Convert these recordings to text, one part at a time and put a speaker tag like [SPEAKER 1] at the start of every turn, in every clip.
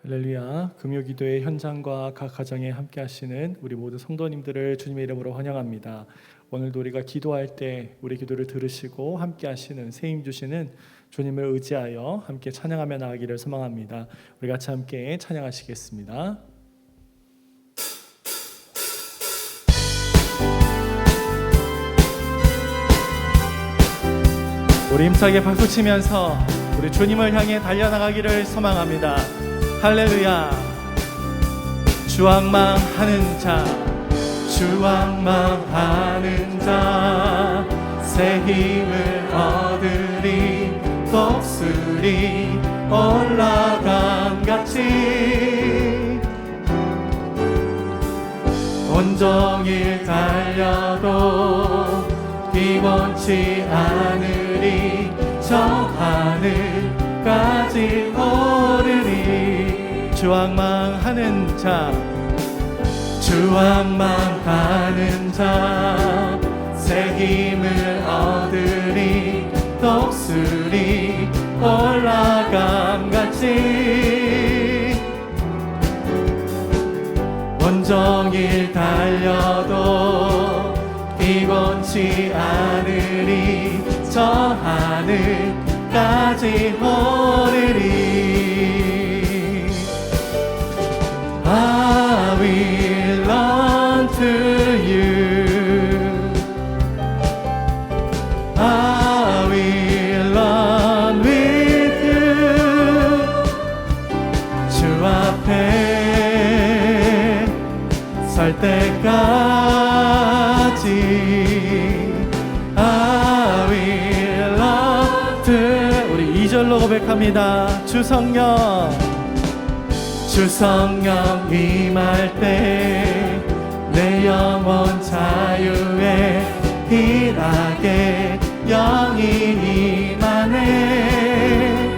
[SPEAKER 1] 할렐루야. 금요기도의 현장과 각 가정에 함께 하시는 우리 모든 성도님들을 주님의 이름으로 환영합니다. 오늘도 우리가 기도할 때 우리 기도를 들으시고 함께 하시는 세임 주시는 주님을 의지하여 함께 찬양하며 나가기를 소망합니다. 우리 같이 함께 찬양하시겠습니다. 우리 힘차게 박수치면서 우리 주님을 향해 달려나가기를 소망합니다. 할렐루야. 주왕망하는 자, 주왕망하는 자, 새 힘을 얻으리 독수리 올라감같이 온종일 달려도 피곤치 않으리 저 하늘까지 오르리. 주왕망하는 자, 주왕망하는 자, 새 힘을 얻으리 독수리 올라감같이 온종일 달려도 피곤치 않으리 저 하늘까지 오르리. I will run to you. I will run with you. 주 앞에 설 때까지 I will run to. 우리 2절로 고백합니다. 주 성령, 주 성령 임할 때 내 영혼 자유에 일하게 영이 임하네.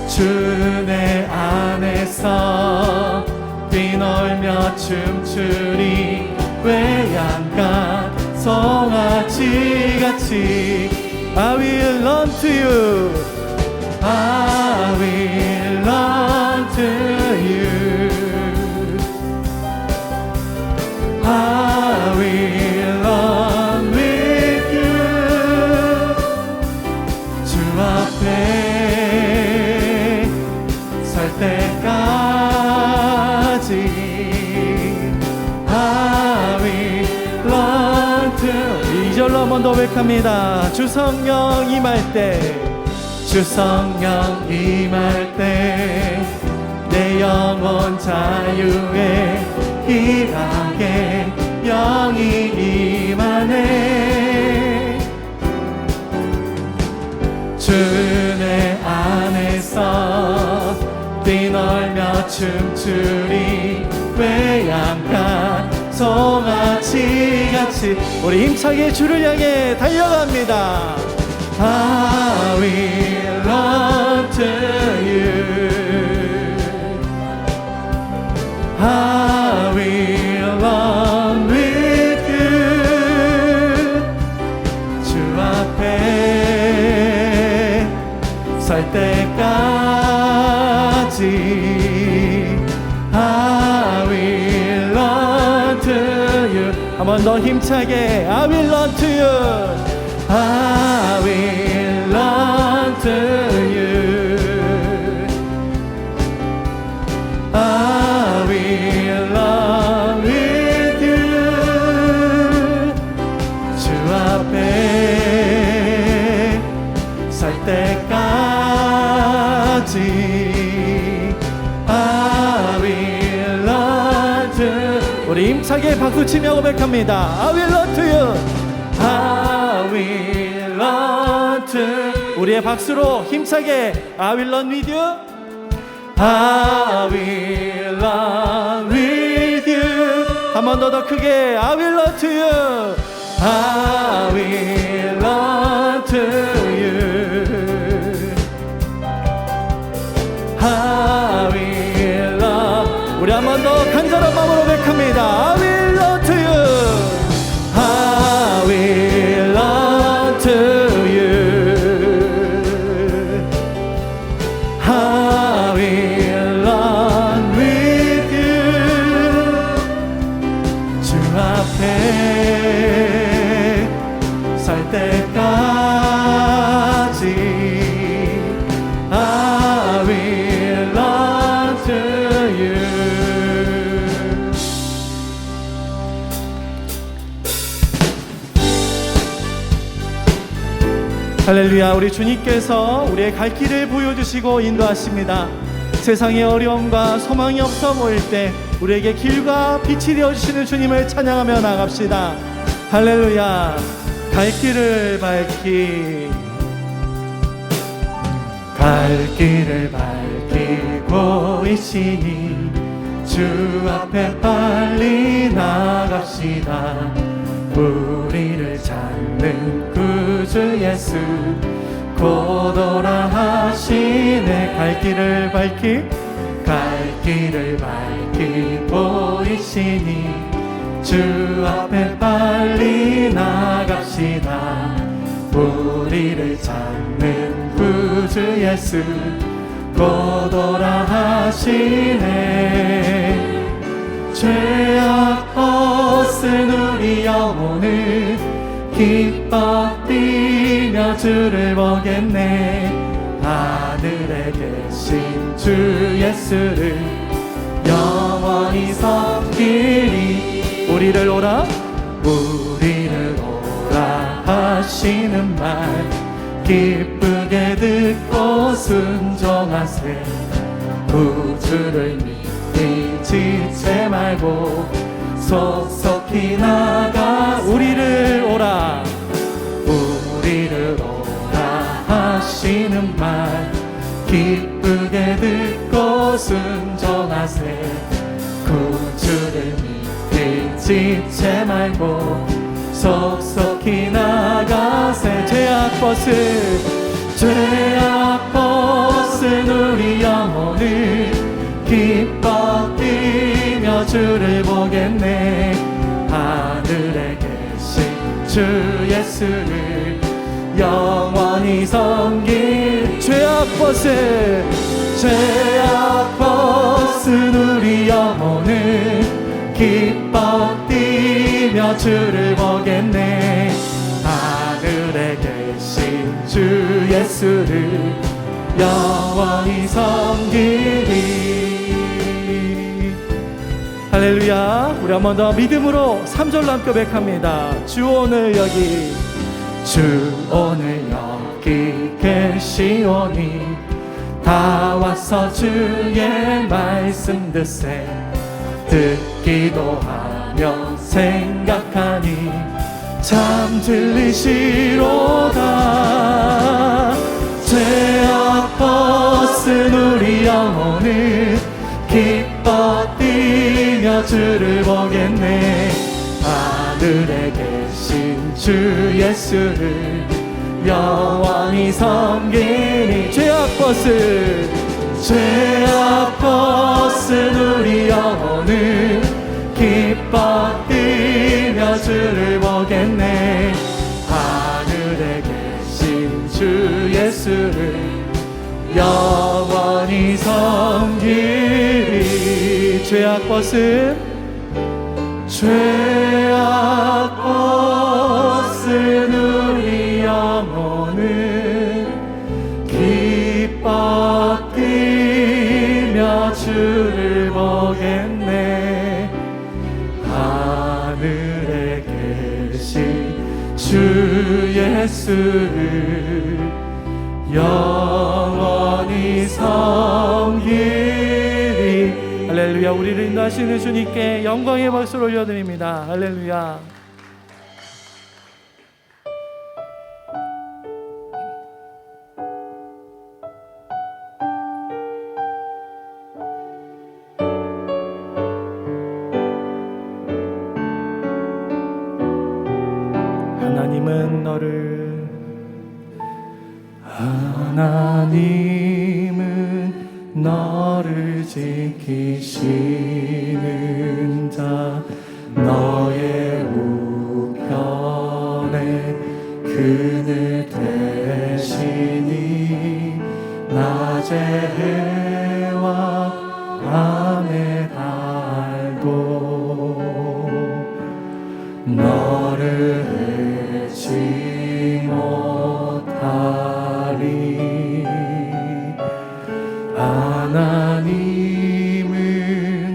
[SPEAKER 1] 주 내 안에서 뛰놀며 춤추리 외양간 송아지같이 I will run to you. I will run to you. I will run with you. 주 앞에 설 때까지 I will run to. 2절로 한 번 더 고백합니다. 주 성령 임할 때, 주 성령 임할 때 내 영혼 자유에 일하게 영이 임하네. 주 내 안에서 뛰놀며 춤추리 외양간 송아지같이. 우리 힘차게 주를 향해 달려갑니다. I will run to you. I will run with you. 주 앞에 설 때까지 I will run to you. 한 번 더 힘차게 I will run to you. I will run to you. I will run with you. 주 앞에 설 때까지 I will run to. 우리 힘차게 박수치며 고백합니다. I will run to you. I will run to. 우리의 박수로 힘차게 I will run with you. I will run with you. 한 번 더 크게 I will run to you. I will run to you. I will run. 우리 한 번 더 간절한 마음으로 고백합니다. I will run to you. I will run to you. I 할렐루야. 우리 주님께서 우리의 갈 길을 보여주시고 인도하십니다. 세상의 어려움과 소망이 없어 보일 때 우리에게 길과 빛이 되어주시는 주님을 찬양하며 나갑시다. 할렐루야. 갈 길을 밝히고 있으니 주 앞에 빨리 나갑시다. 우리를 찾는 구주 예수 곧 오라 하시네. 갈 길을 밝히고 있으니 주 앞에 빨리 나갑시다. 우리를 찾는 구주 예수 곧 오라 하시네. 죄악 벗은 우리 영혼을 기뻐 뛰며 주를 보겠네. 하늘에 계신 주 예수를 영원히 섬기리. 우리를 오라 하시는 말 기쁘게 듣고 순종하세. 구주를 지체 말고 속속히 나가. 우리를 오라 하시는 말 기쁘게 듣고 순종하세. 구주를 지체 말고 속속히 나가세. 죄악 벗은 우리 영혼을 기뻐 뛰며 주를 보겠네. 하늘에 계신 주 예수를 영원히 섬길. 죄악 벗은 우리 영혼을 기뻐 뛰며 주를 보겠네. 하늘에 계신 주 예수를 영원히 섬기리. 할렐루야. 우리 한 번 더 믿음으로 3절로 함께 고백합니다. 주 오늘 여기 계시오니 다 와서 주의 말씀 듣기도 하며 생각하니 참 진리시로다. 죄악 벗은 우리 영혼을 기뻐 뛰며 주를 보겠네. 하늘에 계신 주 예수를 영원히 섬기니. 죄악 벗은 우리 영혼을 기뻐 뛰며 주를 보겠네. 하늘에 계신 주 예수를 영원히 섬기리. 죄악 벗은 우리 영혼을 기뻐 뛰며 주를 보겠네. 하늘에 계신 주 예수를 영원히 섬기리. 할렐루야. 우리를 인도하시는 주님께 영광의 박수를 올려드립니다. 할렐루야. 하나님은 너를 지키시는 자, 너의 우편에 그늘 되시니 낮에 해와 밤에 달도 너를 해치 못하리. 하나님은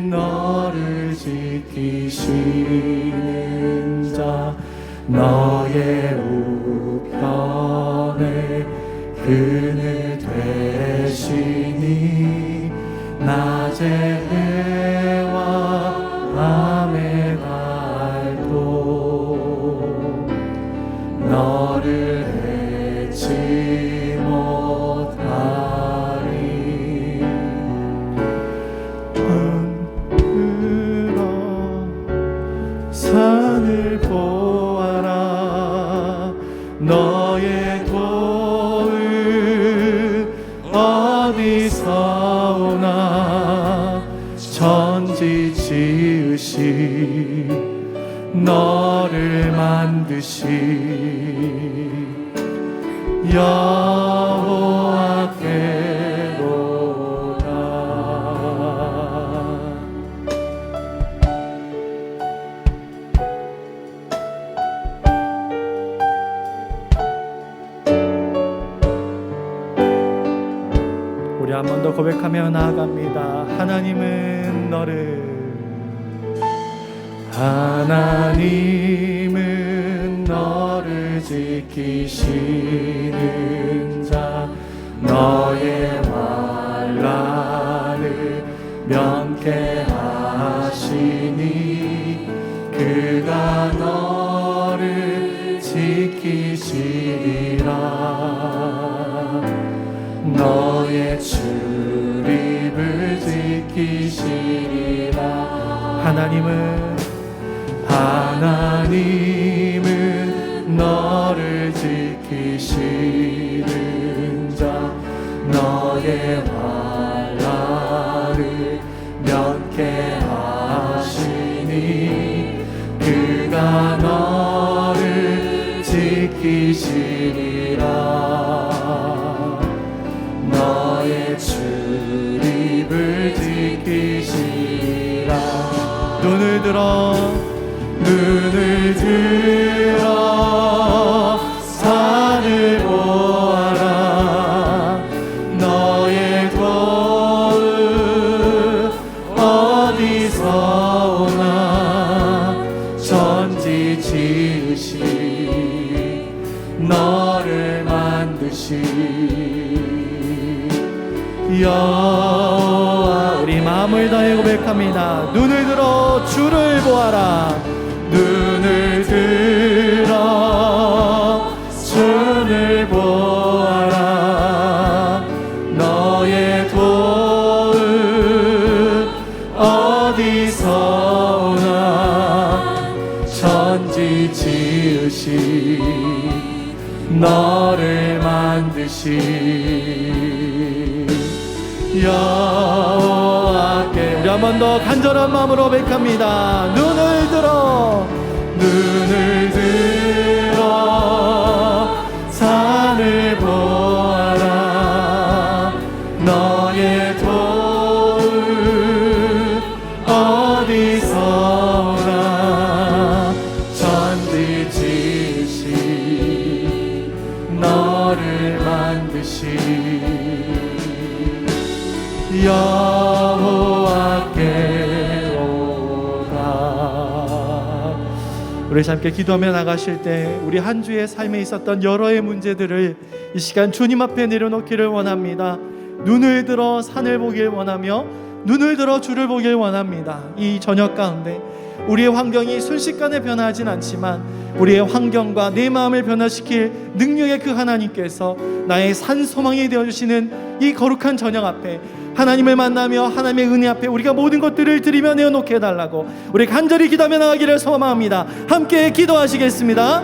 [SPEAKER 1] 너를 지키시는 자, 너의 우편에 그늘 되시니 낮의 해와 밤의 달도 너를 잊지 못하리. 들어 산을 보아라. 너의 도은 어디서 오나. 천지 지으신 너를 만드신 여호와께로다. 우리 한 번 더 고백하며 나아갑니다. 하나님은 너를 지키시는 자. 너의 환난을 면케하시니 그가 너를 지키시리라. 너의 출입을 지키시리라. 하나님은 너를 지키시는 자. 너의 환난을 면케하시니 그가 너를 지키시리라. 너의 출입을 지키시리라. 눈을 들어 산을 보아라. 너의 도움 어디서 오나. 천지 지으신 너를 만드신 여호와. 우리 마음을 다해 고백합니다. 눈을 들어 주를 보아라. 눈을 들어 주를 보아라. 너의 도움 어디서 오나. 천지 지으신 너를 만드신 여호와께. 우리 한 번 더 간절한 마음으로 고백합니다. 눈을 들어 산을 보아라. 너의 도움 어디서 오나. 천지 지으신 너를 만드신 여호와께로다. 우리 함께 기도하며 나가실 때 우리 한 주의 삶에 있었던 여러의 문제들을 이 시간 주님 앞에 내려놓기를 원합니다. 눈을 들어 산을 보길 원하며 눈을 들어 주를 보길 원합니다. 이 저녁 가운데 우리의 환경이 순식간에 변화하진 않지만 우리의 환경과 내 마음을 변화시킬 능력의 그 하나님께서 나의 산 소망이 되어주시는 이 거룩한 저녁 앞에 하나님을 만나며 하나님의 은혜 앞에 우리가 모든 것들을 드리며 내어놓게 해달라고 우리 간절히 기도하며 나가기를 소망합니다. 함께 기도하시겠습니다.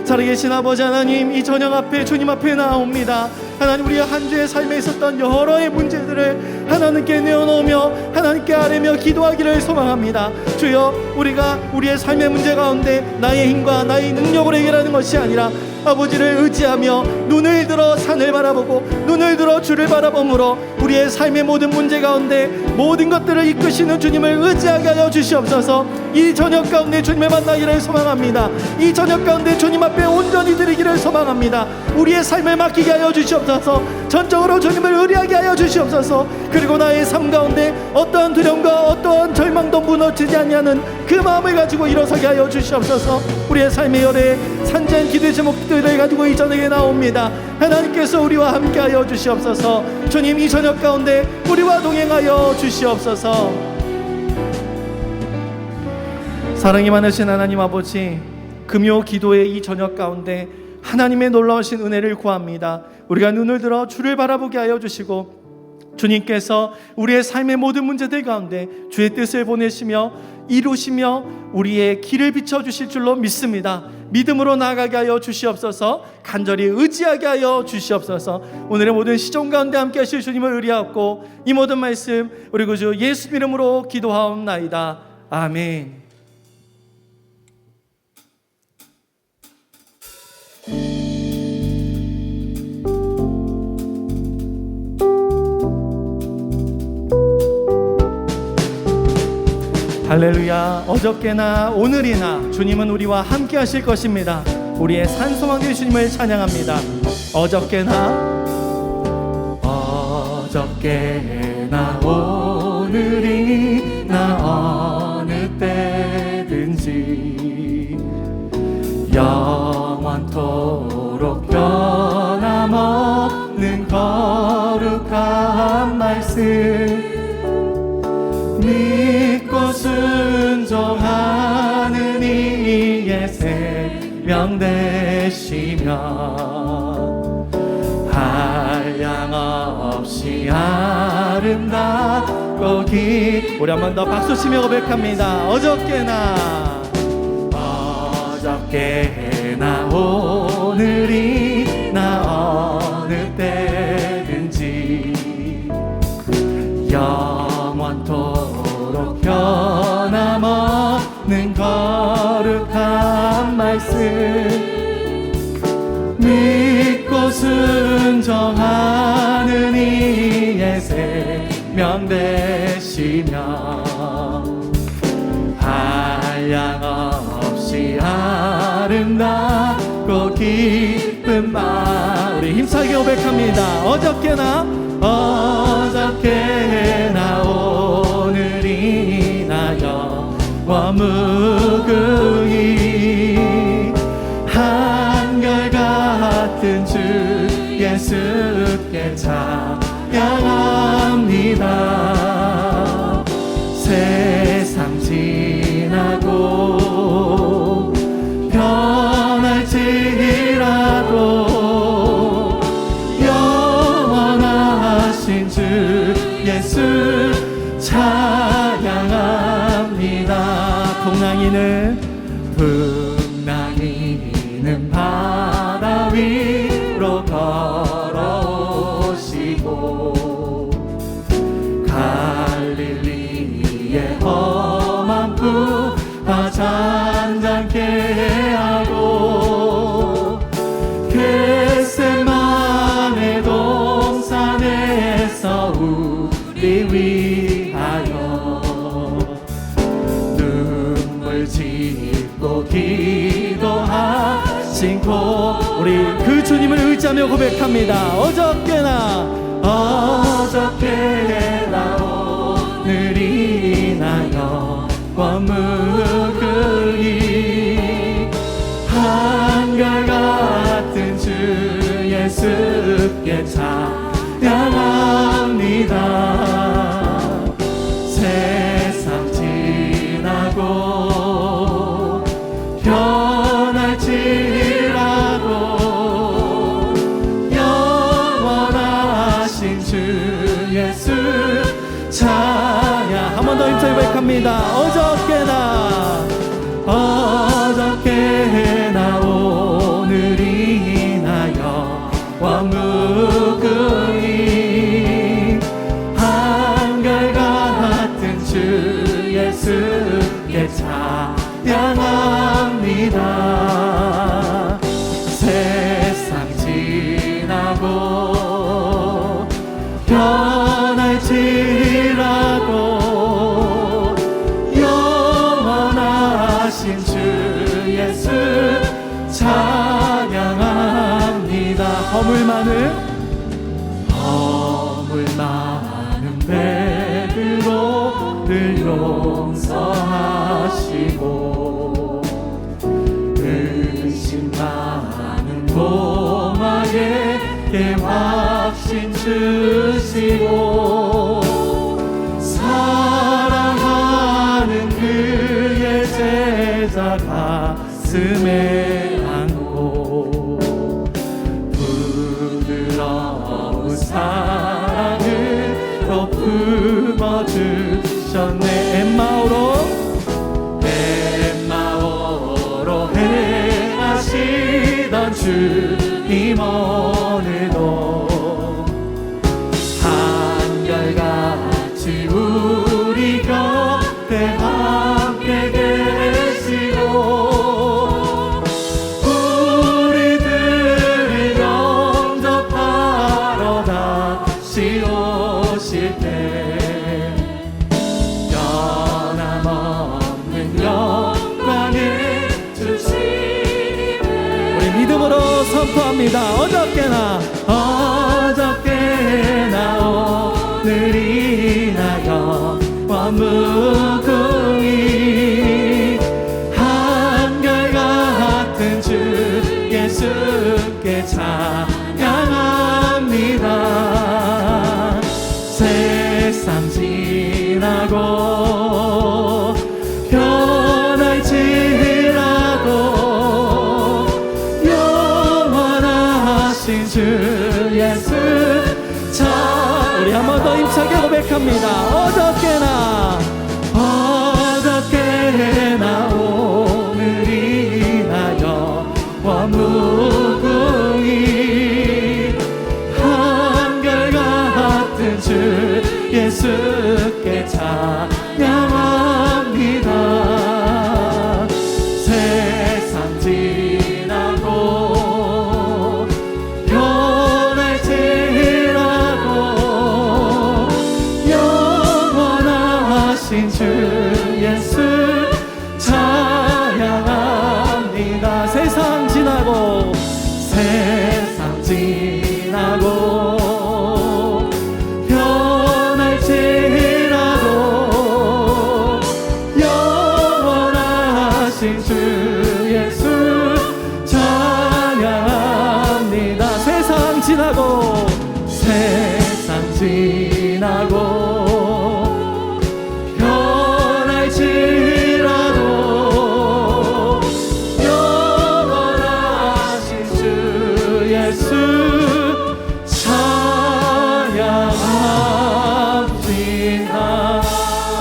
[SPEAKER 1] 살아계신 아버지 하나님, 이 저녁 앞에 주님 앞에 나옵니다. 하나님, 우리의 한 주의 삶에 있었던 여러의 문제들을 하나님께 내어놓으며 하나님께 아뢰며 기도하기를 소망합니다. 주여, 우리가 우리의 삶의 문제 가운데 나의 힘과 나의 능력으로 해결하는 것이 아니라 아버지를 의지하며 눈을 들어 산을 바라보고 눈을 들어 주를 바라보므로 우리의 삶의 모든 문제 가운데 모든 것들을 이끄시는 주님을 의지하게 하여 주시옵소서. 이 저녁 가운데 주님을 만나기를 소망합니다. 이 저녁 가운데 주님 앞에 온전히 드리기를 소망합니다. 우리의 삶을 맡기게 하여 주시옵소서. 전적으로 주님을 의뢰하게 하여 주시옵소서. 그리고 나의 삶 가운데 어떠한 두려움과 어떠한 절망도 무너지지 않냐는 그 마음을 가지고 일어서게 하여 주시옵소서. 우리의 삶의 열에 산재한 기도의 제목들을 가지고 이 저녁에 나옵니다. 하나님께서 우리와 함께 하여 주시옵소서. 주님, 이 저녁 가운데 우리와 동행하여 주시옵소서. 사랑이 많으신 하나님 아버지, 금요 기도의 이 저녁 가운데 하나님의 놀라우신 은혜를 구합니다. 우리가 눈을 들어 주를 바라보게 하여 주시고, 주님께서 우리의 삶의 모든 문제들 가운데 주의 뜻을 보내시며 이루시며 우리의 길을 비춰주실 줄로 믿습니다. 믿음으로 나아가게 하여 주시옵소서. 간절히 의지하게 하여 주시옵소서. 오늘의 모든 시종 가운데 함께 하실 주님을 의뢰하고 이 모든 말씀 우리 구주 예수 이름으로 기도하옵나이다. 아멘. 할렐루야. 어저께나 오늘이나 주님은 우리와 함께 하실 것입니다. 우리의 산소망대 주님을 찬양합니다. 어저께나 오늘이나 어느 때든지 영원토록 변함없는 거룩한 말씀 믿고 순종하는 이의 생명 되시며 한량없이 아름답고 우리 한 번 더 박수치며 고백합니다. 어저께나 오늘이나 어느 때든지 영원토록 변함없는 거룩한 말씀 믿고 순종하는 이의 생명 되시며 한량없이 아름답고 기쁜 마음 우리 힘차게 고백합니다. 어저께나 오늘이나 영원무궁히 한결같은 주 예수께 찬양합니다. 세상 지나고 변할지라도 영원하신 주 예수 찬양합니다. 풍랑이는 바다 위로 걸어오시고 갈릴리의 험한 부하 잔잔케 하고 겟세마네 동산에서 우리 위하여 눈물 짓고 기도하신 우리 그 주님을 의지하며 고백합니다. 어저께나 오늘이나 영원무궁히 한결같은 주 예수께 찬양합니다. 세상 지나고 변할지라도 영원하신 주 예수 찬양 한 번 더 힘차게 고백합니다. 어저께나 오늘이나 영원무궁히 한결같은 주 예수께 찬양합니다. 세상 지나고 변할지라도 영원하신 주 예수 찬양합니다. 허물 많은 베드로를 용서하시고 의심 많은 도마에게 확신 주시고 사랑하는 그의 제자 가슴에 안고 부드러운 사랑으로 품어주셨네. 엠마오로 행하시던 주님 오늘도 한결같이 우리 곁에 함께 계시고 우리들을 영접하러 다시 오실 때 변함없는 영광을 주시리네. 우리 믿음으로 선포합니다. 어저께나 오늘이나 영원무궁히 한결같은 주 예수께 찬양합니다. 세상 지나고 변할지라도 영원하신 주 예수 우리 한 번 더 힘차게 고백합니다. 어저께나 오늘이나 영원무궁히 한결같은 주 예수께 찬양합니다. 세상 지나고 변할지라도 영원하신 주 예수 찬양합니다. 세상 지나고 변할지라도 영원하신 주 예수 찬양합니다. 세상 지나고 변할지라도 영원하신 주 예수 찬양합니다.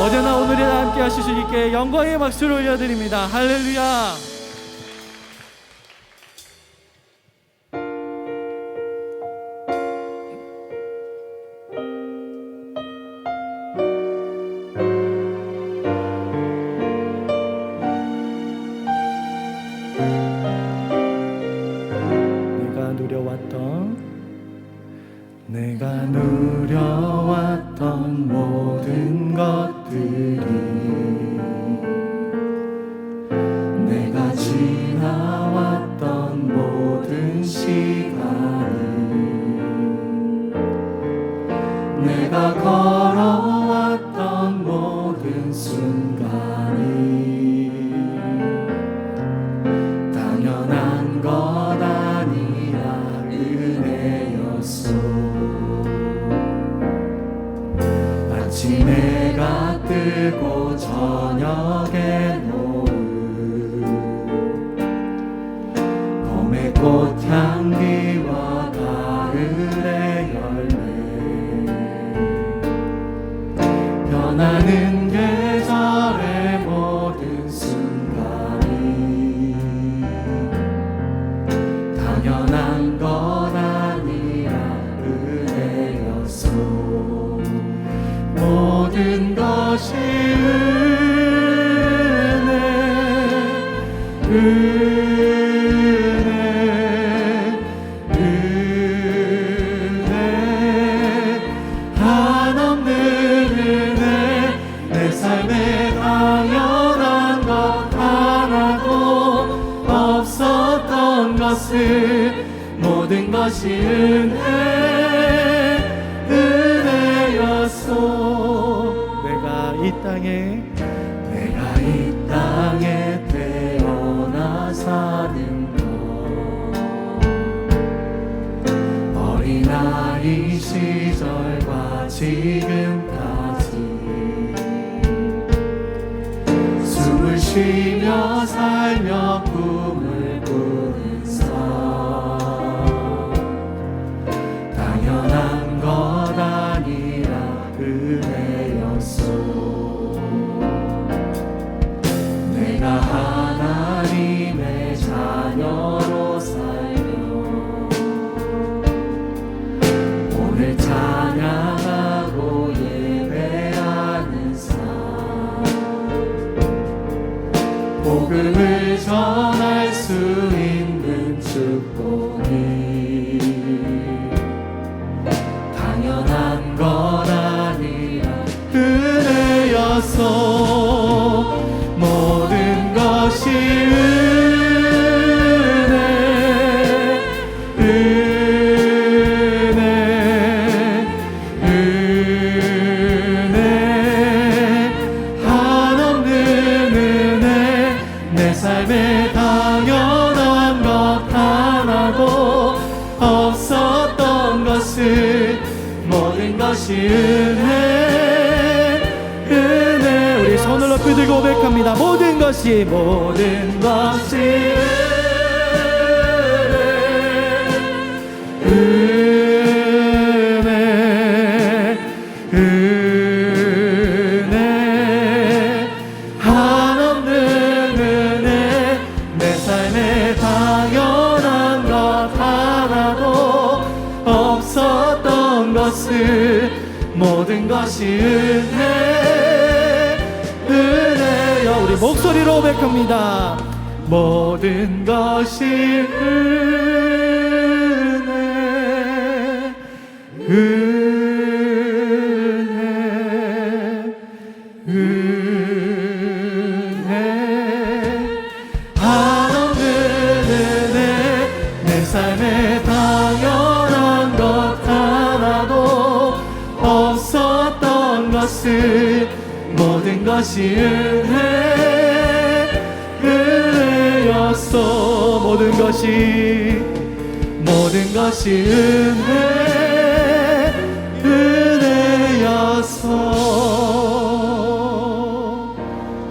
[SPEAKER 1] 어제나 오늘이나 함께 하실 수 있게 영광의 박수를 올려드립니다. 할렐루야. 내가 누려왔던 모든 것들이 내가 지나왔던 모든 시간이 내가 걸어왔던 모든 순간이 당연한 것 아니라 은혜였소. 아침해가 뜨고 저녁에 노을 봄의 꽃향기와 가을의 열매 변하는 계절의 모든 순간이 당연한 것 아니라 은혜였소. 모든 것이 것이 은혜였소. 내가 이 땅에 태어나 사는 것, 어린아이 시절과 지금까지 숨을 쉬며 살며 꿈을 꾸는 삶, 당연한 것 아니라 은혜였소. 내가 하나님의 자녀로 살며 오늘 찬양하고 예배하는 삶, 복음을 전할 수 있는 축복이 당연한 것 아니라 은혜였소. 모든 것이 은혜, 한없는 은혜. 내 삶에 당연한 것 하나도 없었던 것을, 모든 것이 은혜. 우리 손을 높이 들고 고백합니다. 모든 것이 은혜, 한없는 은혜. 내 삶에 당연한 것 하나도 없었던 것을, 모든 것이 은혜여. 우리 목소리로 고백합니다. 모든 것이 은혜, 한없는 은혜. 내 삶에 당연한 것 하나도 없었던 것을, 모든 것이 은혜였소. 모든 것이 은혜였소.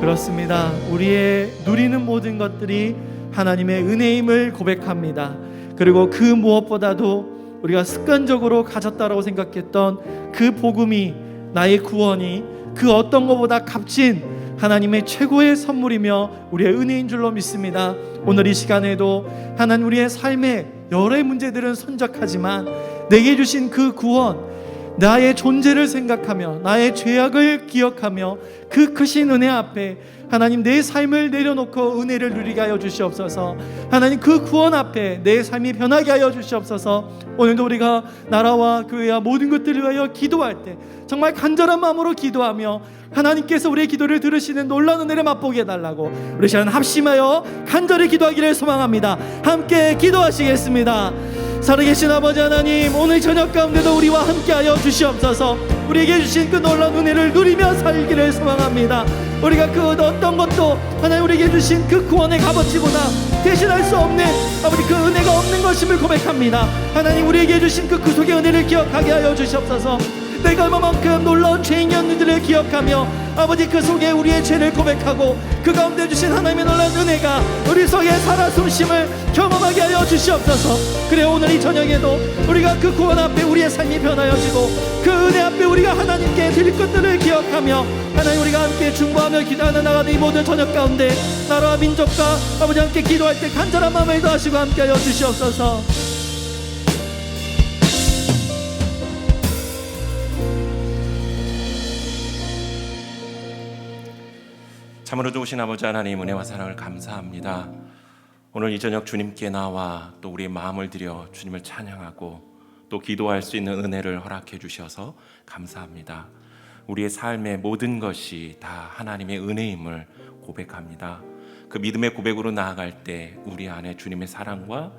[SPEAKER 1] 그렇습니다. 우리의 누리는 모든 것들이 하나님의 은혜임을 고백합니다. 그리고 그 무엇보다도 우리가 습관적으로 가졌다라고 생각했던 그 복음이, 나의 구원이 그 어떤 것보다 값진 하나님의 최고의 선물이며 우리의 은혜인 줄로 믿습니다. 오늘 이 시간에도 하나님, 우리의 삶의 여러 문제들은 선적하지만 내게 주신 그 구원, 나의 존재를 생각하며 나의 죄악을 기억하며 그 크신 은혜 앞에 하나님, 내 삶을 내려놓고 은혜를 누리게 하여 주시옵소서. 하나님, 그 구원 앞에 내 삶이 변하게 하여 주시옵소서. 오늘도 우리가 나라와 교회와 모든 것들을 위하여 기도할 때 정말 간절한 마음으로 기도하며 하나님께서 우리의 기도를 들으시는 놀라운 은혜를 맛보게 해달라고 우리 시간 합심하여 간절히 기도하기를 소망합니다. 함께 기도하시겠습니다. 살아계신 아버지 하나님, 오늘 저녁 가운데도 우리와 함께하여 주시옵소서. 우리에게 주신 그 놀라운 은혜를 누리며 살기를 소망합니다. 우리가 그 어떤 것도 하나님 우리에게 주신 그 구원의 값어치보다 대신할 수 없는 아버지 그 은혜가 없는 것임을 고백합니다. 하나님, 우리에게 주신 그 구속의 은혜를 기억하게 하여 주시옵소서. 내가 얼마만큼 놀라운 죄인이었는지를 기억하며 아버지 그 속에 우리의 죄를 고백하고 그 가운데 주신 하나님의 놀라운 은혜가 우리 속에 살아 숨심을 경험하게 하여 주시옵소서. 그래, 오늘 이 저녁에도 우리가 그 구원 앞에 우리의 삶이 변하여지고 그 은혜 앞에 우리가 하나님께 드릴 것들을 기억하며 하나님, 우리가 함께 중보하며 기도하는 나가는 이 모든 저녁 가운데 나라와 민족과 아버지 함께 기도할 때 간절한 마음을 더하시고 함께 하여 주시옵소서.
[SPEAKER 2] 참으로 좋으신 아버지 하나님, 은혜와 사랑을 감사합니다. 오늘 이 저녁 주님께 나와 또 우리의 마음을 들여 주님을 찬양하고 또 기도할 수 있는 은혜를 허락해 주셔서 감사합니다. 우리의 삶의 모든 것이 다 하나님의 은혜임을 고백합니다. 그 믿음의 고백으로 나아갈 때 우리 안에 주님의 사랑과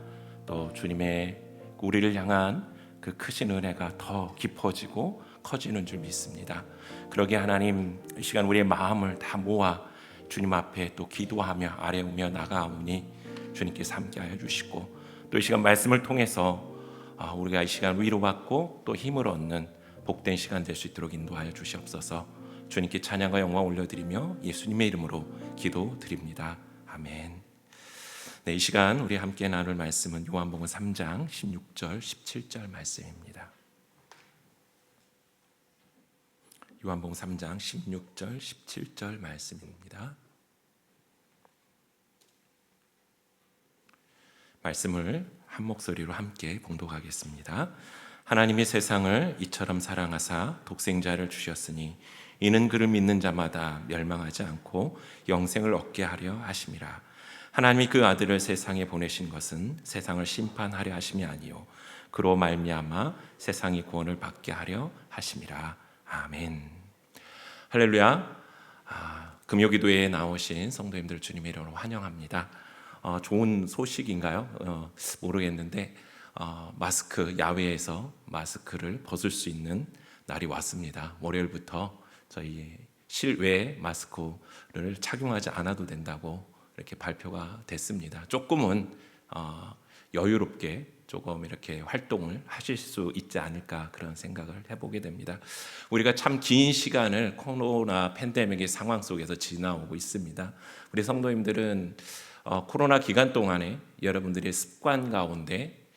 [SPEAKER 2] 또 주님의 우리를 향한 그 크신 은혜가 더 깊어지고 커지는 줄 믿습니다. 그러게 하나님, 이 시간 우리의 마음을 다 모아 주님 앞에 또 기도하며 아뢰오며 나가오니 주님께서 함께하여 주시고, 또 이 시간 말씀을 통해서 우리가 이 시간 위로받고 또 힘을 얻는 복된 시간 될 수 있도록 인도하여 주시옵소서. 주님께 찬양과 영광 올려드리며 예수님의 이름으로 기도드립니다. 아멘. 네, 이 시간 우리 함께 나눌 말씀은 요한복음 3장 16절 17절 말씀입니다. 요한복음 3장 16절 17절 말씀입니다. 말씀을 한 목소리로 함께 봉독하겠습니다. 하나님이 세상을 이처럼 사랑하사 독생자를 주셨으니 이는 그를 믿는 자마다 멸망하지 않고 영생을 얻게 하려 하심이라. 하나님이 그 아들을 세상에 보내신 것은 세상을 심판하려 하심이 아니요 그로 말미암아 세상이 구원을 받게 하려 하심이라. 아멘. 할렐루야. 금요기도에 나오신 성도님들 주님의 이름으로 환영합니다. 좋은 소식인가요? 모르겠는데 마스크, 야외에서 마스크를 벗을 수 있는 날이 왔습니다. 월요일부터 저희 실외 마스크를 착용하지 않아도 된다고 이렇게 발표가 됐습니다. 조금은 여유롭게 조금 이렇게 활동을 하실 수 있지 않을까 그런 생각을 해보게 됩니다. 우리가 참 긴 시간을 코로나 팬데믹의 상황 속에서 지나오고 있습니다. 우리 성도님들은 코로나 기간 동안에 여러분들의 습관 가운데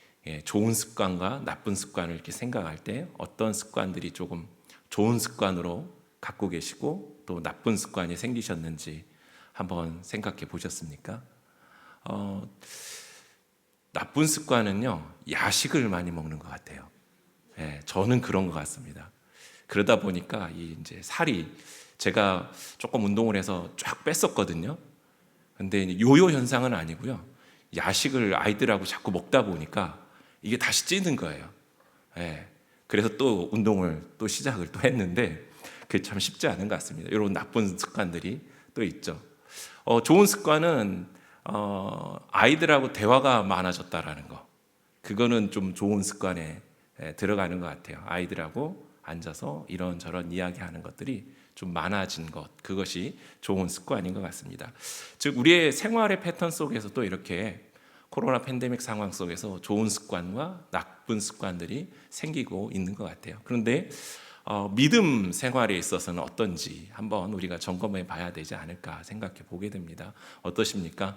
[SPEAKER 2] 좋은 습관과 나쁜 습관을 이렇게 생각할 때 어떤 습관들이 조금 좋은 습관으로 갖고 계시고 또 나쁜 습관이 생기셨는지 한번 생각해 보셨습니까? 나쁜 습관은요, 야식을 많이 먹는 것 같아요. 저는 그런 것 같습니다. 그러다 보니까 이제 살이, 제가 조금 운동을 해서 쫙 뺐었거든요. 근데 요요 현상은 아니고요. 야식을 아이들하고 자꾸 먹다 보니까 이게 다시 찌는 거예요. 그래서 또 운동을 또 시작을 또 했는데 그게 참 쉽지 않은 것 같습니다. 이런 나쁜 습관들이 또 있죠. 좋은 습관은 아이들하고 대화가 많아졌다라는 거. 그거는 좀 좋은 습관에 들어가는 것 같아요. 아이들하고 앉아서 이런저런 이야기하는 것들이 좀 많아진 것, 그것이 좋은 습관인 것 같습니다. 즉 우리의 생활의 패턴 속에서 또 이렇게 코로나 팬데믹 상황 속에서 좋은 습관과 나쁜 습관들이 생기고 있는 것 같아요. 그런데 믿음 생활에 있어서는 어떤지 한번 우리가 점검해 봐야 되지 않을까 생각해 보게 됩니다. 어떠십니까?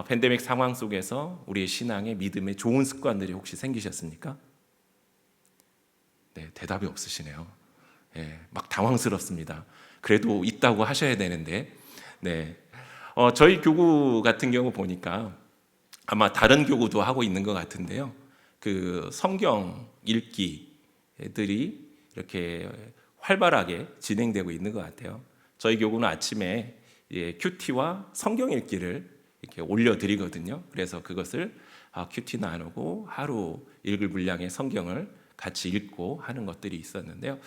[SPEAKER 2] 팬데믹 상황 속에서 우리의 신앙의 믿음의 좋은 습관들이 혹시 생기셨습니까? 네, 대답이 없으시네요. 막 당황스럽습니다. 그래도 있다고 하셔야 되는데, 네, 저희 교구 같은 경우 보니까 아마 다른 교구도 하고 있는 것 같은데요. 그 성경 읽기들이 이렇게 활발하게 진행되고 있는 것 같아요. 저희 교구는 아침에 큐티와 성경 읽기를 이렇게 올려드리거든요. 그래서 그것을 큐티 나누고 하루 읽을 분량의 성경을 같이 읽고 하는 것들이 있었는데요.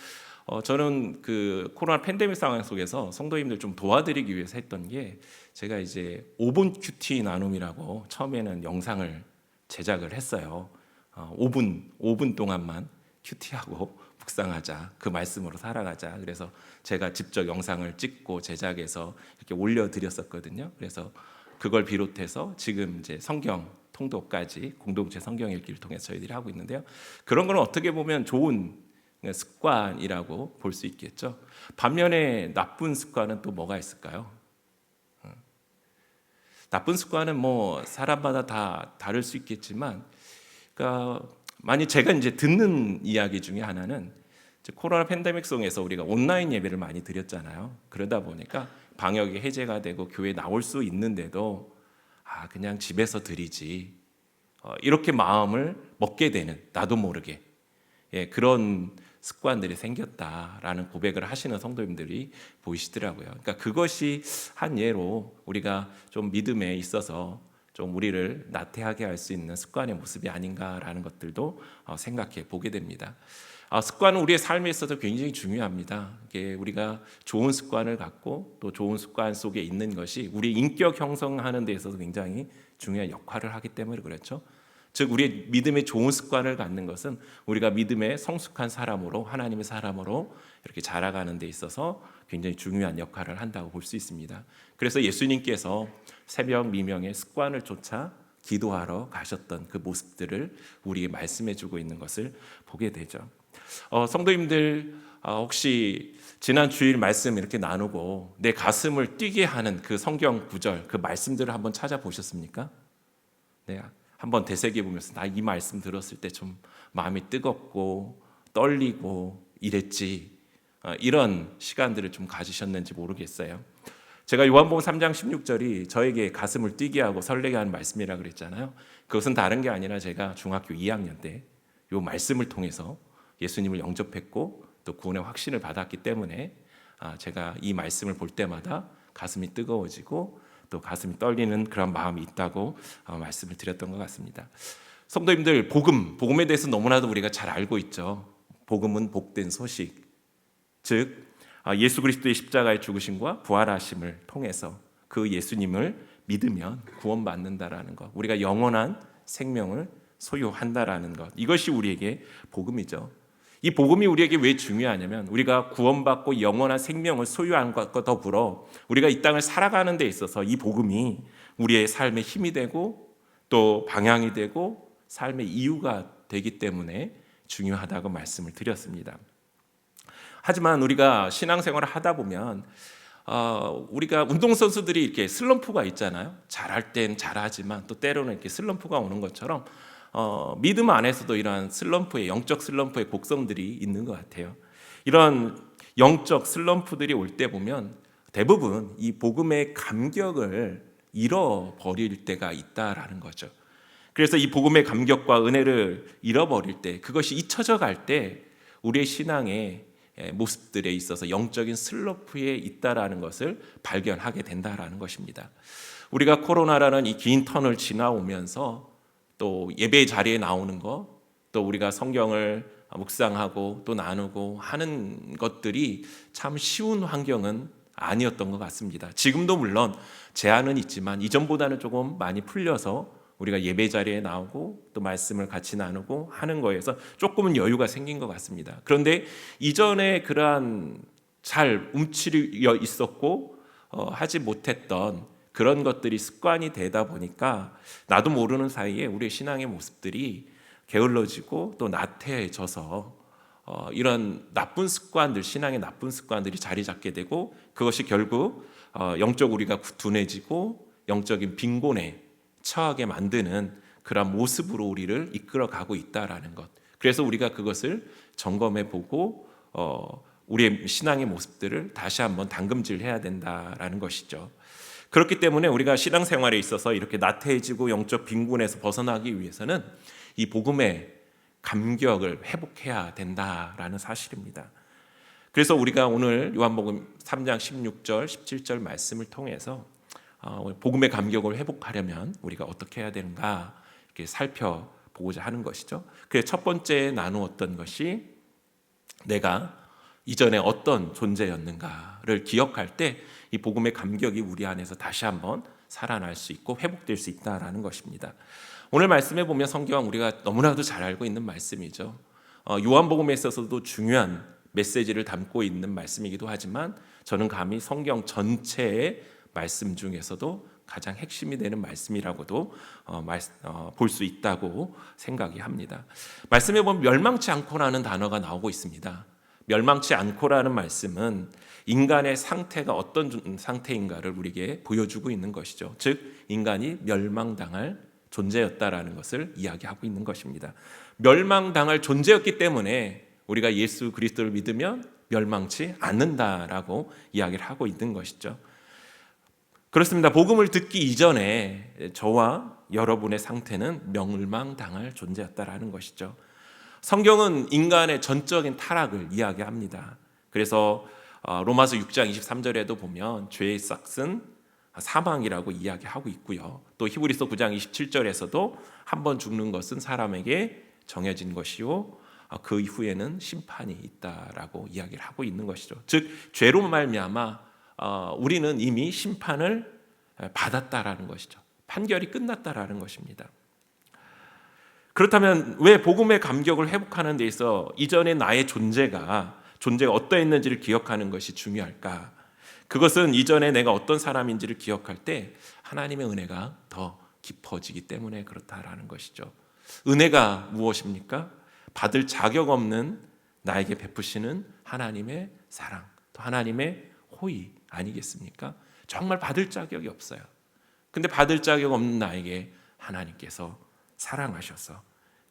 [SPEAKER 2] 저는 그 코로나 팬데믹 상황 속에서 성도님들 좀 도와드리기 위해서 했던 게, 제가 이제 5분 큐티 나눔이라고 처음에는 영상을 제작을 했어요. 5분 동안만 큐티하고 묵상하자, 그 말씀으로 살아가자. 그래서 제가 직접 영상을 찍고 제작해서 이렇게 올려드렸었거든요. 그래서 그걸 비롯해서 지금 이제 성경 통독까지 공동체 성경 읽기를 통해서 저희들이 하고 있는데요. 그런 거는 어떻게 보면 좋은 습관이라고 볼 수 있겠죠. 반면에 나쁜 습관은 또 뭐가 있을까요? 나쁜 습관은 뭐 사람마다 다 다를 수 있겠지만, 그러니까 만약 제가 이제 듣는 이야기 중에 하나는, 코로나 팬데믹 속에서 우리가 온라인 예배를 많이 드렸잖아요. 그러다 보니까 방역이 해제가 되고 교회 나올 수 있는데도 그냥 집에서 드리지, 이렇게 마음을 먹게 되는, 나도 모르게 그런 습관들이 생겼다라는 고백을 하시는 성도님들이 보이시더라고요. 그러니까 그것이 한 예로 우리가 좀 믿음에 있어서 좀 우리를 나태하게 할 수 있는 습관의 모습이 아닌가라는 것들도 생각해 보게 됩니다. 습관은 우리의 삶에 있어서 굉장히 중요합니다. 이게 우리가 좋은 습관을 갖고 또 좋은 습관 속에 있는 것이 우리 인격 형성하는 데 있어서 굉장히 중요한 역할을 하기 때문에 그렇죠. 즉 우리의 믿음의 좋은 습관을 갖는 것은 우리가 믿음의 성숙한 사람으로, 하나님의 사람으로 이렇게 자라가는 데 있어서 굉장히 중요한 역할을 한다고 볼 수 있습니다. 그래서 예수님께서 새벽 미명의 습관을 쫓아 기도하러 가셨던 그 모습들을 우리에게 말씀해 주고 있는 것을 보게 되죠. 성도님들, 혹시 지난 주일 말씀 이렇게 나누고 내 가슴을 뛰게 하는 그 성경 구절, 그 말씀들을 한번 찾아보셨습니까? 네, 한번 되새겨 보면서 나 이 말씀 들었을 때 좀 마음이 뜨겁고 떨리고 이랬지, 이런 시간들을 좀 가지셨는지 모르겠어요. 제가 요한복음 3장 16절이 저에게 가슴을 뛰게 하고 설레게 하는 말씀이라고 그랬잖아요. 그것은 다른 게 아니라 제가 중학교 2학년 때 요 말씀을 통해서 예수님을 영접했고 또 구원의 확신을 받았기 때문에 제가 이 말씀을 볼 때마다 가슴이 뜨거워지고 또 가슴이 떨리는 그런 마음이 있다고 말씀을 드렸던 것 같습니다. 성도님들, 복음에 대해서 너무나도 우리가 잘 알고 있죠. 복음은 복된 소식, 즉 예수 그리스도의 십자가의 죽으심과 부활하심을 통해서 그 예수님을 믿으면 구원받는다라는 것, 우리가 영원한 생명을 소유한다라는 것, 이것이 우리에게 복음이죠. 이 복음이 우리에게 왜 중요하냐면 우리가 구원받고 영원한 생명을 소유한 것과 더불어 우리가 이 땅을 살아가는 데 있어서 이 복음이 우리의 삶의 힘이 되고 또 방향이 되고 삶의 이유가 되기 때문에 중요하다고 말씀을 드렸습니다. 하지만 우리가 신앙생활을 하다 보면 우리가 운동선수들이 이렇게 슬럼프가 있잖아요. 잘할 땐 잘하지만 또 때로는 이렇게 슬럼프가 오는 것처럼 믿음 안에서도 이러한 슬럼프의, 영적 슬럼프의 곡선들이 있는 것 같아요. 이런 영적 슬럼프들이 올 때 보면 대부분 이 복음의 감격을 잃어버릴 때가 있다라는 거죠. 그래서 이 복음의 감격과 은혜를 잃어버릴 때, 그것이 잊혀져 갈 때 우리의 신앙의 모습들에 있어서 영적인 슬럼프에 있다라는 것을 발견하게 된다라는 것입니다. 우리가 코로나라는 이 긴 터널 지나오면서 또 예배 자리에 나오는 것, 또 우리가 성경을 묵상하고 또 나누고 하는 것들이 참 쉬운 환경은 아니었던 것 같습니다. 지금도 물론 제한은 있지만 이전보다는 조금 많이 풀려서 우리가 예배 자리에 나오고 또 말씀을 같이 나누고 하는 거에서 조금은 여유가 생긴 것 같습니다. 그런데 이전에 그러한 잘 움츠려 있었고 하지 못했던 그런 것들이 습관이 되다 보니까 나도 모르는 사이에 우리의 신앙의 모습들이 게을러지고 또 나태해져서 이런 나쁜 습관들, 신앙의 나쁜 습관들이 자리 잡게 되고 그것이 결국 영적 우리가 둔해지고 영적인 빈곤에 처하게 만드는 그런 모습으로 우리를 이끌어가고 있다라는 것. 그래서 우리가 그것을 점검해 보고 우리의 신앙의 모습들을 다시 한번 담금질해야 된다라는 것이죠. 그렇기 때문에 우리가 신앙생활에 있어서 이렇게 나태해지고 영적 빈곤에서 벗어나기 위해서는 이 복음의 감격을 회복해야 된다라는 사실입니다. 그래서 우리가 오늘 요한복음 3장 16절, 17절 말씀을 통해서 복음의 감격을 회복하려면 우리가 어떻게 해야 되는가 이렇게 살펴보고자 하는 것이죠. 그래서 첫 번째 나누었던 것이 내가 이전에 어떤 존재였는가를 기억할 때 이 복음의 감격이 우리 안에서 다시 한번 살아날 수 있고 회복될 수 있다라는 것입니다. 오늘 말씀에 보면 성경은 우리가 너무나도 잘 알고 있는 말씀이죠. 요한복음에 있어서도 중요한 메시지를 담고 있는 말씀이기도 하지만 저는 감히 성경 전체의 말씀 중에서도 가장 핵심이 되는 말씀이라고도 볼 수 있다고 생각이 합니다. 말씀에 보면 멸망치 않고라는 단어가 나오고 있습니다. 멸망치 않고라는 말씀은 인간의 상태가 어떤 상태인가를 우리에게 보여주고 있는 것이죠. 즉 인간이 멸망당할 존재였다라는 것을 이야기하고 있는 것입니다. 멸망당할 존재였기 때문에 우리가 예수 그리스도를 믿으면 멸망치 않는다라고 이야기를 하고 있는 것이죠. 그렇습니다. 복음을 듣기 이전에 저와 여러분의 상태는 멸망당할 존재였다라는 것이죠. 성경은 인간의 전적인 타락을 이야기합니다. 그래서 로마서 6장 23절에도 보면 죄의 싹은 사망이라고 이야기하고 있고요. 또 히브리서 9장 27절에서도 한 번 죽는 것은 사람에게 정해진 것이요 그 이후에는 심판이 있다라고 이야기를 하고 있는 것이죠. 즉 죄로 말미암아 우리는 이미 심판을 받았다라는 것이죠. 판결이 끝났다라는 것입니다. 그렇다면 왜 복음의 감격을 회복하는 데 있어 이전의 나의 존재가 어떠했는지를 기억하는 것이 중요할까? 그것은 이전에 내가 어떤 사람인지를 기억할 때 하나님의 은혜가 더 깊어지기 때문에 그렇다라는 것이죠. 은혜가 무엇입니까? 받을 자격 없는 나에게 베푸시는 하나님의 사랑, 또 하나님의 호의 아니겠습니까? 정말 받을 자격이 없어요. 근데 받을 자격 없는 나에게 하나님께서 사랑하셔서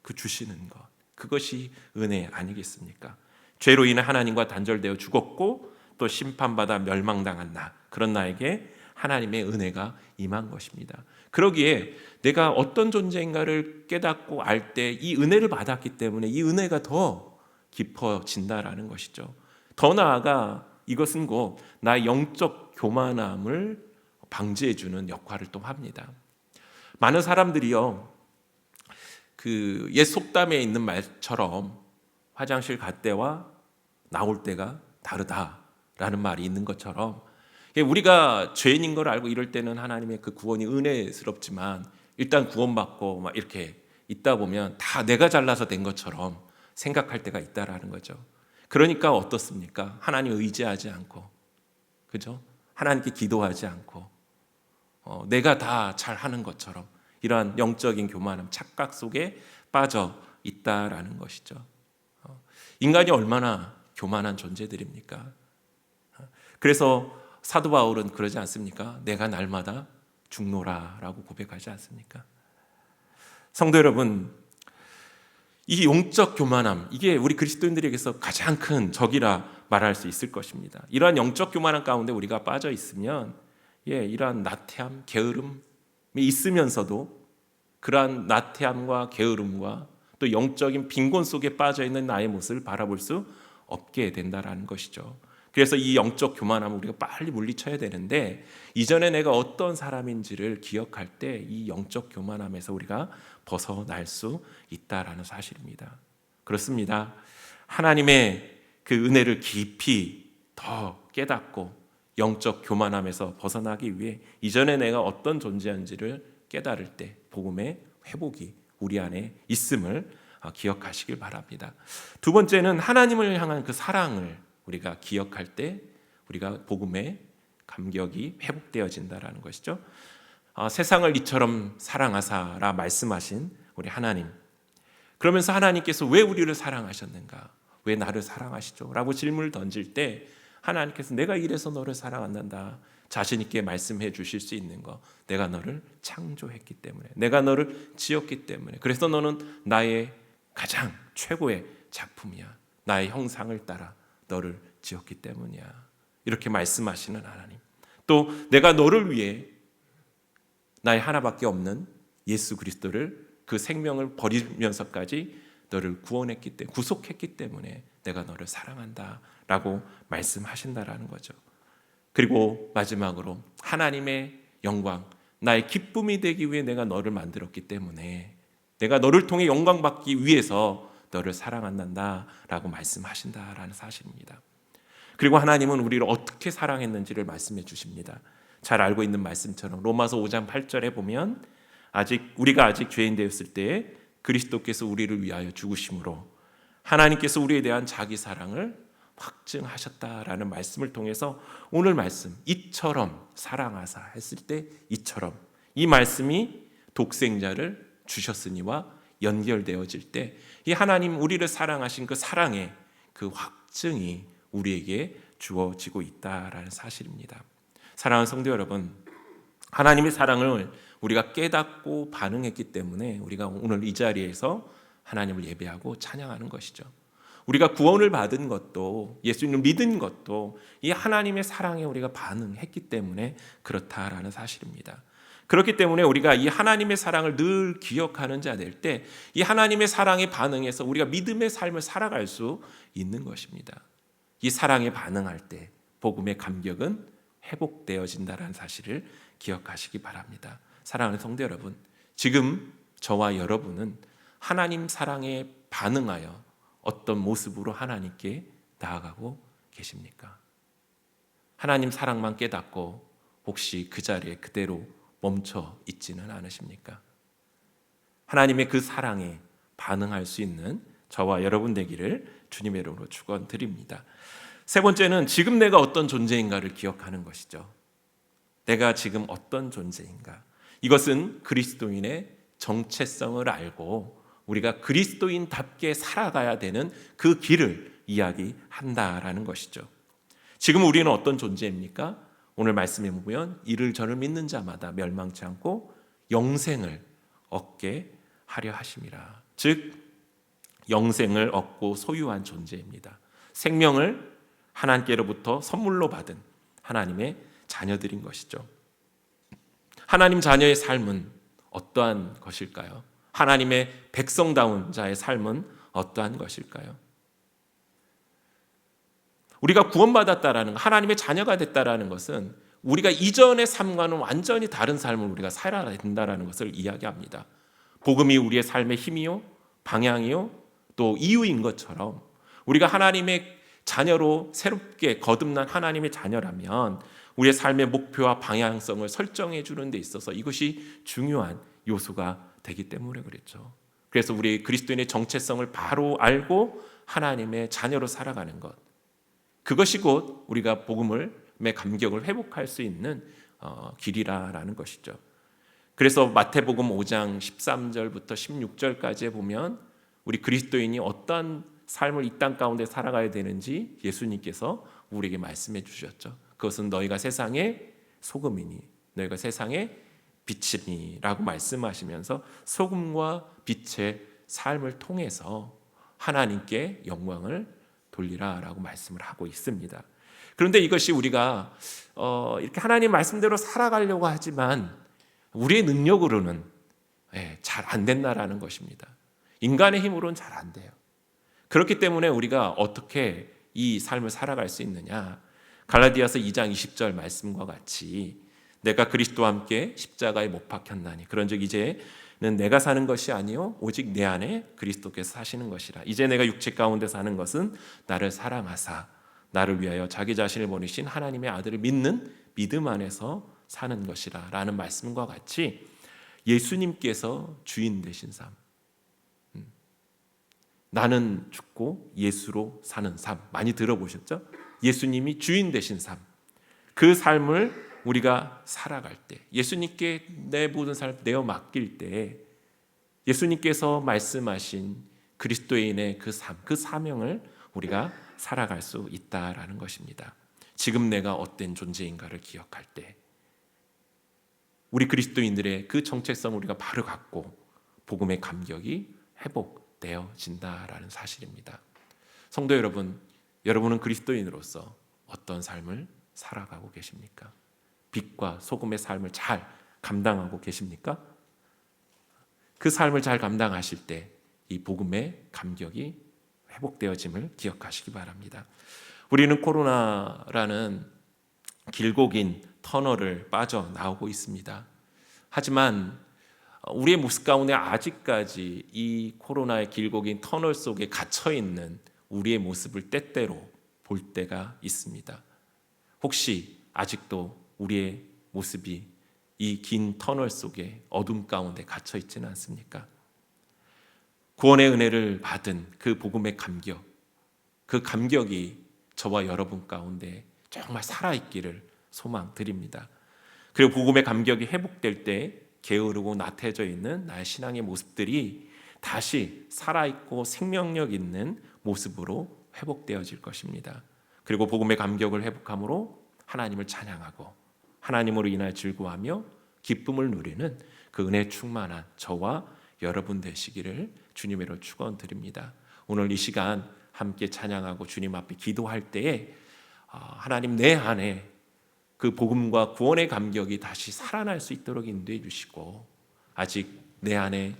[SPEAKER 2] 그 주시는 것, 그것이 은혜 아니겠습니까? 죄로 인해 하나님과 단절되어 죽었고 또 심판받아 멸망당한 나, 그런 나에게 하나님의 은혜가 임한 것입니다. 그러기에 내가 어떤 존재인가를 깨닫고 알 때 이 은혜를 받았기 때문에 이 은혜가 더 깊어진다라는 것이죠. 더 나아가 이것은 곧 나의 영적 교만함을 방지해주는 역할을 또 합니다. 많은 사람들이요, 그 옛 속담에 있는 말처럼 화장실 갈 때와 나올 때가 다르다라는 말이 있는 것처럼 우리가 죄인인 걸 알고 이럴 때는 하나님의 그 구원이 은혜스럽지만 일단 구원받고 막 이렇게 있다 보면 다 내가 잘나서 된 것처럼 생각할 때가 있다라는 거죠. 그러니까 어떻습니까? 하나님 의지하지 않고, 그죠? 하나님께 기도하지 않고 내가 다 잘하는 것처럼 이러한 영적인 교만함, 착각 속에 빠져 있다라는 것이죠. 인간이 얼마나 교만한 존재들입니까? 그래서 사도 바울은 그러지 않습니까? 내가 날마다 죽노라라고 고백하지 않습니까? 성도 여러분, 이 영적 교만함, 이게 우리 그리스도인들에게서 가장 큰 적이라 말할 수 있을 것입니다. 이러한 영적 교만함 가운데 우리가 빠져 있으면 이러한 나태함, 게으름이 있으면서도 그러한 나태함과 게으름과 또 영적인 빈곤 속에 빠져 있는 나의 모습을 바라볼 수 없게 된다라는 것이죠. 그래서 이 영적 교만함을 우리가 빨리 물리쳐야 되는데 이전에 내가 어떤 사람인지를 기억할 때 이 영적 교만함에서 우리가 벗어날 수 있다라는 사실입니다. 그렇습니다. 하나님의 그 은혜를 깊이 더 깨닫고 영적 교만함에서 벗어나기 위해 이전에 내가 어떤 존재인지를 깨달을 때 복음의 회복이 우리 안에 있음을 기억하시길 바랍니다. 두 번째는 하나님을 향한 그 사랑을 우리가 기억할 때 우리가 복음의 감격이 회복되어진다라는 것이죠. 세상을 이처럼 사랑하사라 말씀하신 우리 하나님, 그러면서 하나님께서 왜 우리를 사랑하셨는가, 왜 나를 사랑하시죠? 라고 질문을 던질 때 하나님께서 내가 이래서 너를 사랑한단다 자신 있게 말씀해 주실 수 있는 거, 내가 너를 창조했기 때문에, 내가 너를 지었기 때문에, 그래서 너는 나의 가장 최고의 작품이야, 나의 형상을 따라 너를 지었기 때문이야, 이렇게 말씀하시는 하나님. 또 내가 너를 위해 나의 하나밖에 없는 예수 그리스도를 그 생명을 버리면서까지 너를 구원했기 때문에, 구속했기 때문에 내가 너를 사랑한다라고 말씀하신다라는 거죠. 그리고 마지막으로 하나님의 영광, 나의 기쁨이 되기 위해 내가 너를 만들었기 때문에 내가 너를 통해 영광 받기 위해서 너를 사랑한다라고 말씀하신다라는 사실입니다. 그리고 하나님은 우리를 어떻게 사랑했는지를 말씀해 주십니다. 잘 알고 있는 말씀처럼 로마서 5장 8절에 보면 우리가 아직 죄인 되었을 때에 그리스도께서 우리를 위하여 죽으심으로 하나님께서 우리에 대한 자기 사랑을 확증하셨다라는 말씀을 통해서 오늘 말씀, 이처럼 사랑하사 했을 때 이처럼, 이 말씀이 독생자를 주셨으니와 연결되어질 때 이 하나님 우리를 사랑하신 그 사랑의 그 확증이 우리에게 주어지고 있다라는 사실입니다. 사랑하는 성도 여러분, 하나님의 사랑을 우리가 깨닫고 반응했기 때문에 우리가 오늘 이 자리에서 하나님을 예배하고 찬양하는 것이죠. 우리가 구원을 받은 것도, 예수님을 믿은 것도 이 하나님의 사랑에 우리가 반응했기 때문에 그렇다라는 사실입니다. 그렇기 때문에 우리가 이 하나님의 사랑을 늘 기억하는 자 될 때 이 하나님의 사랑에 반응해서 우리가 믿음의 삶을 살아갈 수 있는 것입니다. 이 사랑에 반응할 때 복음의 감격은 회복되어진다는 사실을 기억하시기 바랍니다. 사랑하는 성도 여러분, 지금 저와 여러분은 하나님 사랑에 반응하여 어떤 모습으로 하나님께 나아가고 계십니까? 하나님 사랑만 깨닫고 혹시 그 자리에 그대로 멈춰 있지는 않으십니까? 하나님의 그 사랑에 반응할 수 있는 저와 여러분 되기를 주님의 이름으로 축원드립니다. 세 번째는 지금 내가 어떤 존재인가를 기억하는 것이죠. 내가 지금 어떤 존재인가. 이것은 그리스도인의 정체성을 알고 우리가 그리스도인답게 살아가야 되는 그 길을 이야기한다라는 것이죠. 지금 우리는 어떤 존재입니까? 오늘 말씀에 보면 이를 저를 믿는 자마다 멸망치 않고 영생을 얻게 하려 하심이라. 즉 영생을 얻고 소유한 존재입니다. 생명을 하나님께로부터 선물로 받은 하나님의 자녀들인 것이죠. 하나님 자녀의 삶은 어떠한 것일까요? 하나님의 백성다운 자의 삶은 어떠한 것일까요? 우리가 구원받았다라는 것, 하나님의 자녀가 됐다라는 것은 우리가 이전의 삶과는 완전히 다른 삶을 우리가 살아야 된다라는 것을 이야기합니다. 복음이 우리의 삶의 힘이요, 방향이요, 또 이유인 것처럼 우리가 하나님의 자녀로 새롭게 거듭난 하나님의 자녀라면 우리의 삶의 목표와 방향성을 설정해 주는 데 있어서 이것이 중요한 요소가 되기 때문에 그랬죠. 그래서 우리 그리스도인의 정체성을 바로 알고 하나님의 자녀로 살아가는 것, 그것이 곧 우리가 복음의 감격을 회복할 수 있는 길이라는 것이죠. 그래서 마태복음 5장 13절부터 16절까지에 보면 우리 그리스도인이 어떤 삶을 이 땅 가운데 살아가야 되는지 예수님께서 우리에게 말씀해 주셨죠. 그것은 너희가 세상의 소금이니 너희가 세상의 빛이니라고 말씀하시면서 소금과 빛의 삶을 통해서 하나님께 영광을 돌리라라고 말씀을 하고 있습니다. 그런데 이것이 우리가 이렇게 하나님 말씀대로 살아가려고 하지만 우리의 능력으로는 잘 안 된다라는 것입니다. 인간의 힘으로는 잘 안 돼요. 그렇기 때문에 우리가 어떻게 이 삶을 살아갈 수 있느냐? 갈라디아서 2장 20절 말씀과 같이 내가 그리스도와 함께 십자가에 못 박혔나니 그런즉 이제는 내가 사는 것이 아니요 오직 내 안에 그리스도께서 사시는 것이라. 이제 내가 육체 가운데 사는 것은 나를 사랑하사 나를 위하여 자기 자신을 보내신 하나님의 아들을 믿는 믿음 안에서 사는 것이라 라는 말씀과 같이 예수님께서 주인 되신 삶, 나는 죽고 예수로 사는 삶 많이 들어보셨죠? 예수님이 주인 되신 삶, 그 삶을 우리가 살아갈 때 예수님께 내 모든 삶을 내어 맡길 때 예수님께서 말씀하신 그리스도인의 그 삶, 그 사명을 우리가 살아갈 수 있다라는 것입니다. 지금 내가 어떤 존재인가를 기억할 때 우리 그리스도인들의 그 정체성을 우리가 바로 갖고 복음의 감격이 회복되어진다라는 사실입니다. 성도 여러분, 여러분은 그리스도인으로서 어떤 삶을 살아가고 계십니까? 빛과 소금의 삶을 잘 감당하고 계십니까? 그 삶을 잘 감당하실 때 이 복음의 감격이 회복되어짐을 기억하시기 바랍니다. 우리는 코로나라는 길고 긴 터널을 빠져나오고 있습니다. 하지만 우리의 모습 가운데 아직까지 이 코로나의 길고 긴 터널 속에 갇혀있는 우리의 모습을 때때로 볼 때가 있습니다. 혹시 아직도 우리의 모습이 이 긴 터널 속에 어둠 가운데 갇혀 있지는 않습니까? 구원의 은혜를 받은 그 복음의 감격, 그 감격이 저와 여러분 가운데 정말 살아있기를 소망드립니다. 그리고 복음의 감격이 회복될 때 게으르고 나태해져 있는 나의 신앙의 모습들이 다시 살아있고 생명력 있는 모습으로 회복되어질 것입니다. 그리고 복음의 감격을 회복함으로 하나님을 찬양하고 하나님으로 인하여 즐거워하며 기쁨을 누리는 그 은혜 충만한 저와 여러분 되시기를 주님으로 축원드립니다. 오늘 이 시간 함께 찬양하고 주님 앞에 기도할 때에 하나님 내 안에 그 복음과 구원의 감격이 다시 살아날 수 있도록 인도해 주시고 아직 내 안에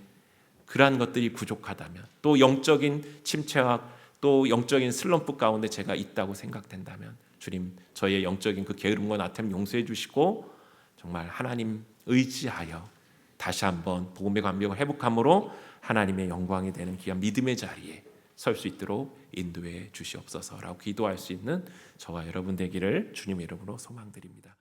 [SPEAKER 2] 그러한 것들이 부족하다면 또 영적인 침체와 또 영적인 슬럼프 가운데 제가 있다고 생각된다면 주님 저의 영적인 그 게으름과 나태함 용서해 주시고 정말 하나님 의지하여 다시 한번 복음의 감격을 회복함으로 하나님의 영광이 되는 귀한 믿음의 자리에 설 수 있도록 인도해 주시옵소서라고 기도할 수 있는 저와 여러분 되기를 주님의 이름으로 소망드립니다.